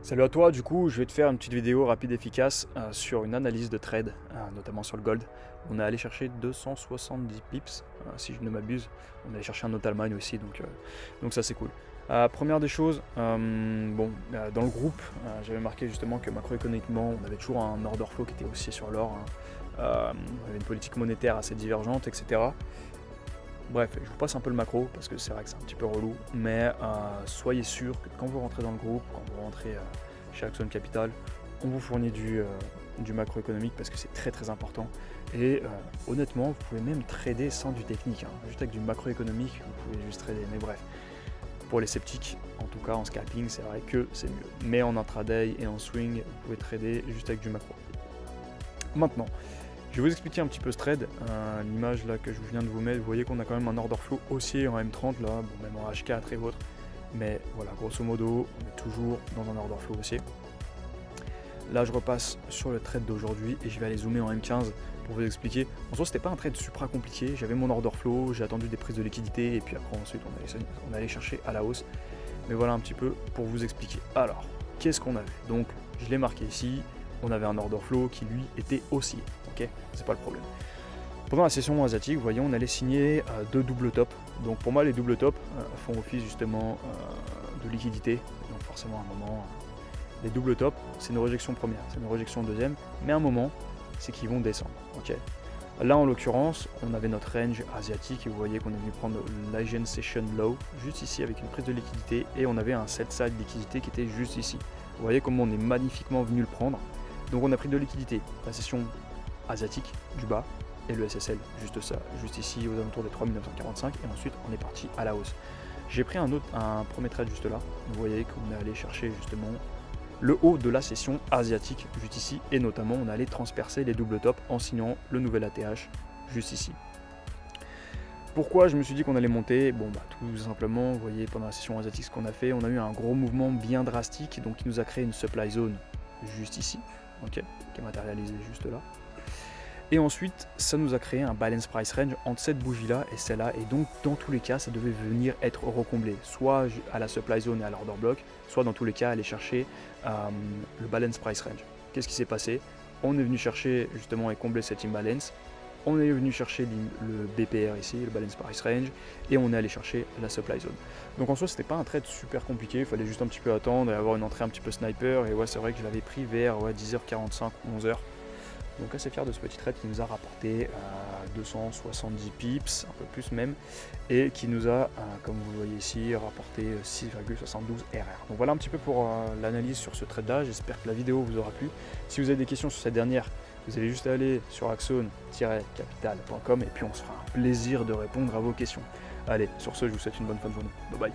Salut à toi, du coup je vais te faire une petite vidéo rapide et efficace sur une analyse de trade, notamment sur le gold. On est allé chercher 270 pips, si je ne m'abuse. On est allé chercher un Total Mine aussi, donc ça c'est cool. Première des choses, dans le groupe, j'avais marqué justement que macroéconomiquement, on avait toujours un order flow qui était haussier sur l'or. On avait une politique monétaire assez divergente, etc. Bref, je vous passe un peu le macro parce que c'est vrai que c'est un petit peu relou, mais soyez sûr que quand vous rentrez dans le groupe, quand vous rentrez chez Axon Capital, on vous fournit du macroéconomique parce que c'est très très important. Et honnêtement, vous pouvez même trader sans du technique, juste avec du macroéconomique, vous pouvez juste trader. Mais bref, pour les sceptiques, en tout cas en scalping, c'est vrai que c'est mieux. Mais en intraday et en swing, vous pouvez trader juste avec du macro. Maintenant, je vais vous expliquer un petit peu ce trade. L'image là que je viens de vous mettre, vous voyez qu'on a quand même un order flow haussier en M30 là, bon, même en H4 et autres. Mais voilà, grosso modo, on est toujours dans un order flow haussier. Là, je repasse sur le trade d'aujourd'hui et je vais aller zoomer en M15 pour vous expliquer. En soi, c'était pas un trade supra compliqué. J'avais mon order flow, j'ai attendu des prises de liquidité et puis après ensuite on allait chercher à la hausse. Mais voilà un petit peu pour vous expliquer. Alors, qu'est-ce qu'on avait? Donc, je l'ai marqué ici. On avait un order flow qui lui était haussier, ok, c'est pas le problème. Pendant la session asiatique, vous voyez, on allait signer deux double top. Donc pour moi, les double top font office justement de liquidité. Donc forcément, à un moment, les double top, c'est une rejection première, c'est une rejection deuxième, mais à un moment, c'est qu'ils vont descendre, ok. Là, en l'occurrence, on avait notre range asiatique et vous voyez qu'on est venu prendre l'Asian Session Low juste ici avec une prise de liquidité et on avait un set side liquidité qui était juste ici. Vous voyez comment on est magnifiquement venu le prendre. Donc on a pris de liquidité, la session asiatique du bas et le SSL, juste ça, juste ici aux alentours des 3945 et ensuite on est parti à la hausse. J'ai pris un premier trade juste là, vous voyez qu'on est allé chercher justement le haut de la session asiatique juste ici et notamment on est allé transpercer les double tops en signant le nouvel ATH juste ici. Pourquoi je me suis dit qu'on allait monter? Bon bah tout simplement, vous voyez pendant la session asiatique ce qu'on a fait, on a eu un gros mouvement bien drastique donc qui nous a créé une supply zone juste ici. Okay, qui est matérialisé juste là. Et ensuite, ça nous a créé un balance price range entre cette bougie-là et celle-là. Et donc, dans tous les cas, ça devait venir être recomblé, soit à la supply zone et à l'order block, soit dans tous les cas aller chercher le balance price range. Qu'est-ce qui s'est passé? On est venu chercher justement et combler cet imbalance. On est venu chercher le BPR ici, le balance price range, et on est allé chercher la supply zone. Donc en soi, c'était pas un trade super compliqué, il fallait juste un petit peu attendre et avoir une entrée un petit peu sniper. Et ouais, c'est vrai que je l'avais pris vers 10h45, 11h. Donc assez fier de ce petit trade qui nous a rapporté 270 pips, un peu plus même, et qui nous a, comme vous le voyez ici, rapporté 6,72 RR. Donc voilà un petit peu pour l'analyse sur ce trade-là. J'espère que la vidéo vous aura plu. Si vous avez des questions sur cette dernière, vous allez juste aller sur axon-capital.com et puis on se fera un plaisir de répondre à vos questions. Allez, sur ce, je vous souhaite une bonne fin de journée. Bye bye.